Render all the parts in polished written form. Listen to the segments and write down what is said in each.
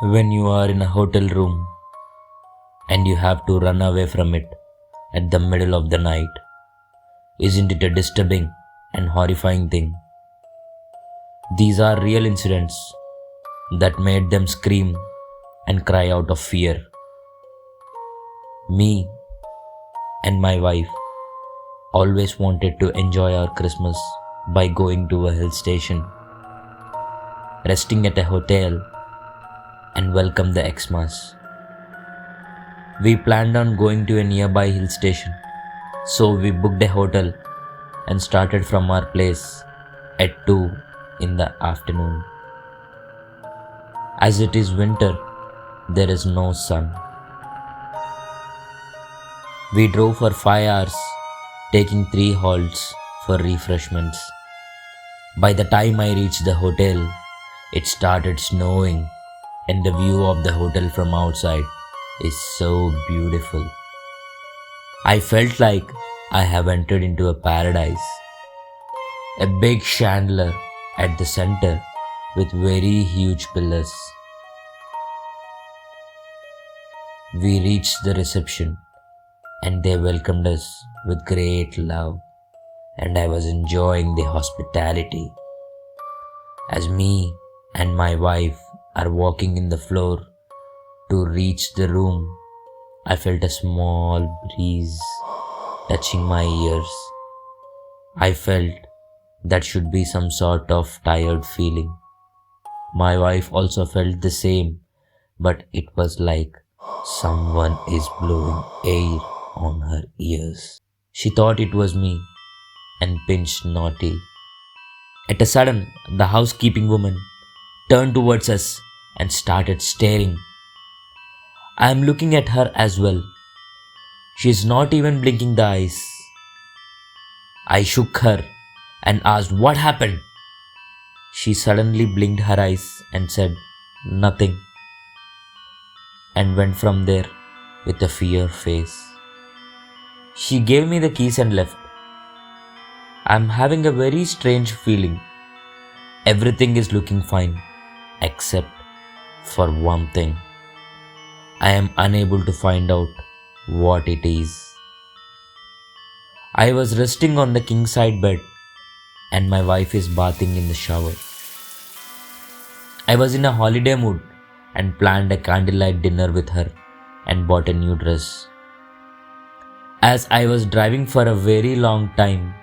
When you are in a hotel room and you have to run away from it at the middle of the night, isn't it a disturbing and horrifying thing? These are real incidents that made them scream and cry out of fear. Me and my wife always wanted to enjoy our Christmas by going to a hill station, resting at a hotel, and welcome the Xmas. We planned on going to a nearby hill station, so we booked a hotel and started from our place at 2 in the afternoon. As it is winter, there is no sun. We drove for 5 hours, taking 3 halts for refreshments. By the time I reached the hotel, it started snowing, and the view of the hotel from outside is so beautiful. I felt like I have entered into a paradise. A big chandelier at the center with very huge pillars. We reached the reception and they welcomed us with great love, and I was enjoying the hospitality. As me and my wife are walking in the floor to reach the room, I felt a small breeze touching my ears. I felt that should be some sort of tired feeling. My wife also felt the same, but it was like someone is blowing air on her ears. She thought it was me and pinched naughty. At a sudden, the housekeeping woman turned towards us and started staring. I am looking at her as well. She is not even blinking the eyes. I shook her and asked what happened. She suddenly blinked her eyes and said nothing, and went from there with a fear face. She gave me the keys and left. I am having a very strange feeling. Everything is looking fine, except for one thing. I am unable to find out what it is. I was resting on the king side bed and my wife is bathing in the shower. I was in a holiday mood and planned a candlelight dinner with her and bought a new dress. As I was driving for a very long time,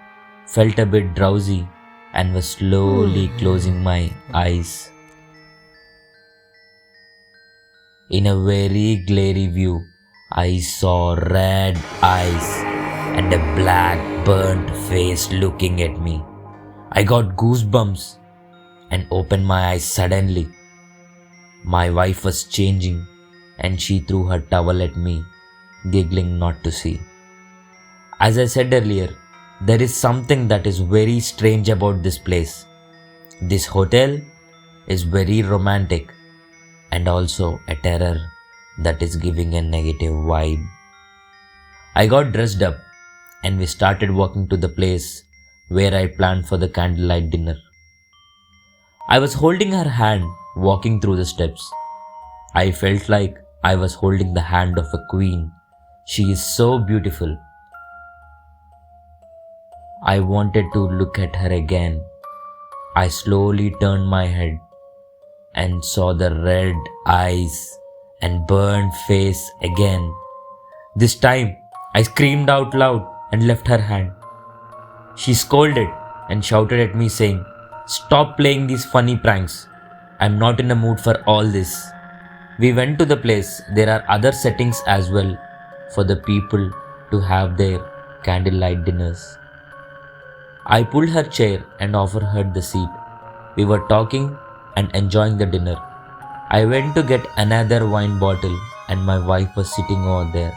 felt a bit drowsy and was slowly closing my eyes. In a very glary view, I saw red eyes and a black burnt face looking at me. I got goosebumps and opened my eyes suddenly. My wife was changing and she threw her towel at me, giggling not to see. As I said earlier, there is something that is very strange about this place. This hotel is very romantic and also a terror that is giving a negative vibe. I got dressed up and we started walking to the place where I planned for the candlelight dinner. I was holding her hand walking through the steps. I felt like I was holding the hand of a queen. She is so beautiful. I wanted to look at her again. I slowly turned my head and saw the red eyes and burnt face again. This time, I screamed out loud and left her hand. She scolded and shouted at me saying, "Stop playing these funny pranks. I'm not in the mood for all this." We went to the place. There are other settings as well for the people to have their candlelight dinners. I pulled her chair and offered her the seat. We were talking and enjoying the dinner. I went to get another wine bottle and my wife was sitting over there.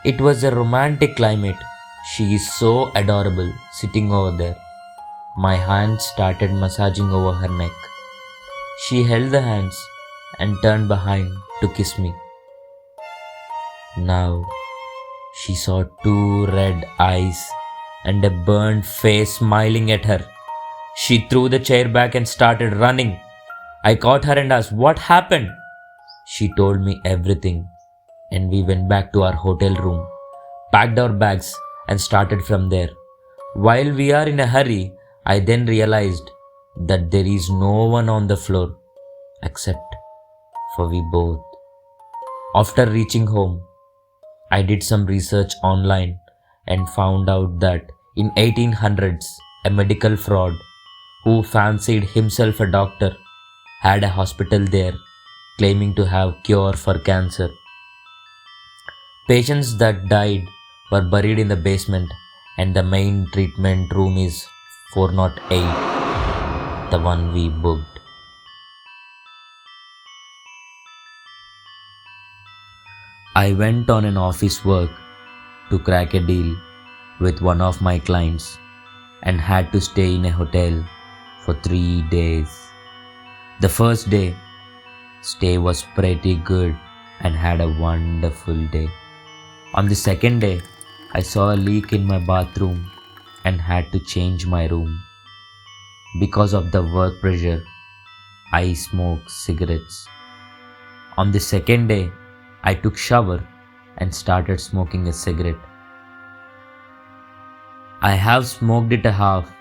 It was a romantic climate. She is so adorable sitting over there. My hands started massaging over her neck. She held the hands and turned behind to kiss me. Now she saw 2 red eyes and a burnt face smiling at her. She threw the chair back and started running. I caught her and asked, "What happened?" She told me everything, and we went back to our hotel room, packed our bags, and started from there. While we are in a hurry, I then realized that there is no one on the floor except for we both. After reaching home, I did some research online and found out that in 1800s, a medical fraud who fancied himself a doctor had a hospital there claiming to have cure for cancer. Patients that died were buried in the basement and the main treatment room is 408, the one we booked. I went on an office work to crack a deal with one of my clients and had to stay in a hotel for 3 days. The first day, stay was pretty good and had a wonderful day. On the second day, I saw a leak in my bathroom and had to change my room. Because of the work pressure, I smoked cigarettes. On the second day, I took shower and started smoking a cigarette. I have smoked it a half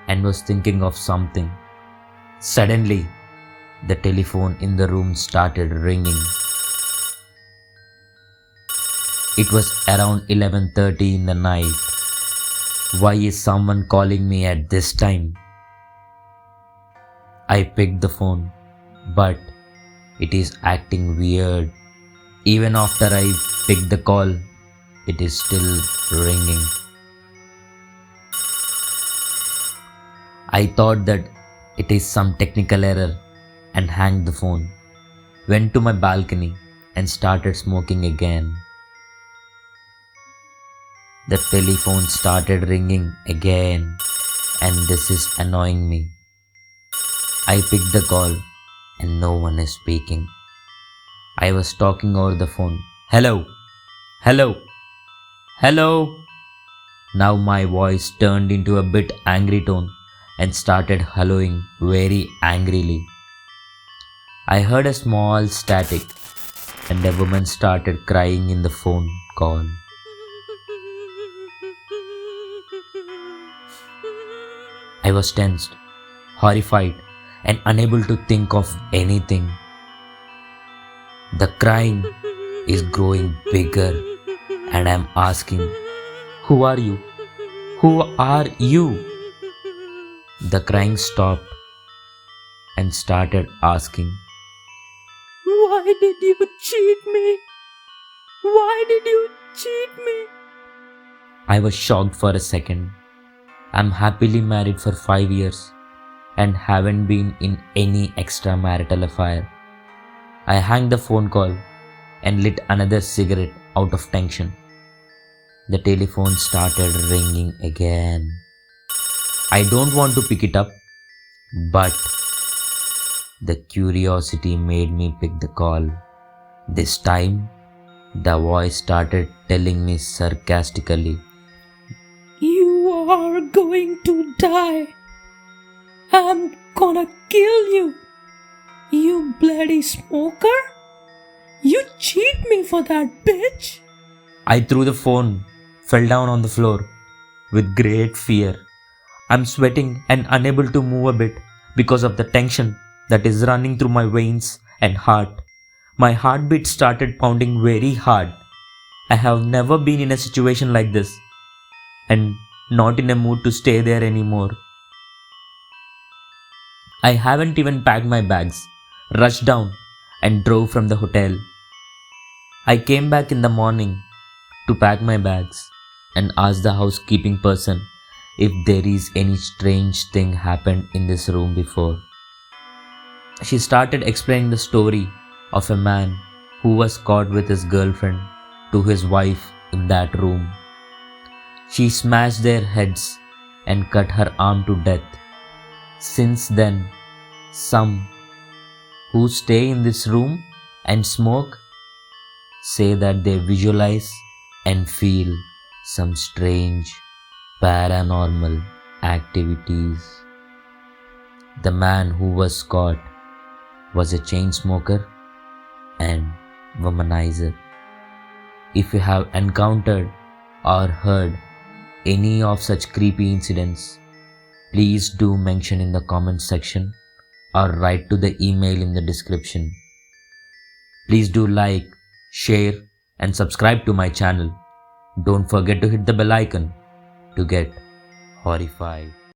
and was thinking of something. Suddenly, the telephone in the room started ringing. It was around 11:30 in the night. Why is someone calling me at this time? I picked the phone, but it is acting weird. Even after I picked the call, it is still ringing. I thought that it is some technical error and hanged the phone, went to my balcony and started smoking again. The telephone started ringing again and this is annoying me. I picked the call and no one is speaking. I was talking over the phone. Hello, hello, hello. Now my voice turned into a bit angry tone and started hallooing very angrily. I heard a small static and a woman started crying in the phone call. I was tensed, horrified, and unable to think of anything. The crying is growing bigger, and I'm asking, "Who are you? Who are you?" The crying stopped and started asking, "Why did you cheat me? Why did you cheat me?" I was shocked for a second. I'm happily married for 5 years and haven't been in any extramarital affair. I hung the phone call and lit another cigarette out of tension. The telephone started ringing again. I don't want to pick it up, but the curiosity made me pick the call. This time, the voice started telling me sarcastically, "You are going to die. I'm gonna kill you. You bloody smoker. You cheat me for that, bitch." I threw the phone, fell down on the floor with great fear. I'm sweating and unable to move a bit because of the tension that is running through my veins and heart. My heartbeat started pounding very hard. I have never been in a situation like this and not in a mood to stay there anymore. I haven't even packed my bags, rushed down and drove from the hotel. I came back in the morning to pack my bags and asked the housekeeping person if there is any strange thing happened in this room before. She started explaining the story of a man who was caught with his girlfriend to his wife in that room. She smashed their heads and cut her arm to death. Since then, some who stay in this room and smoke say that they visualize and feel some strange paranormal activities. The man who was caught was a chain smoker and womanizer. If you have encountered or heard any of such creepy incidents, please do mention in the comment section or write to the email in the description. Please do like, share and subscribe to my channel. Don't forget to hit the bell icon to get horrified.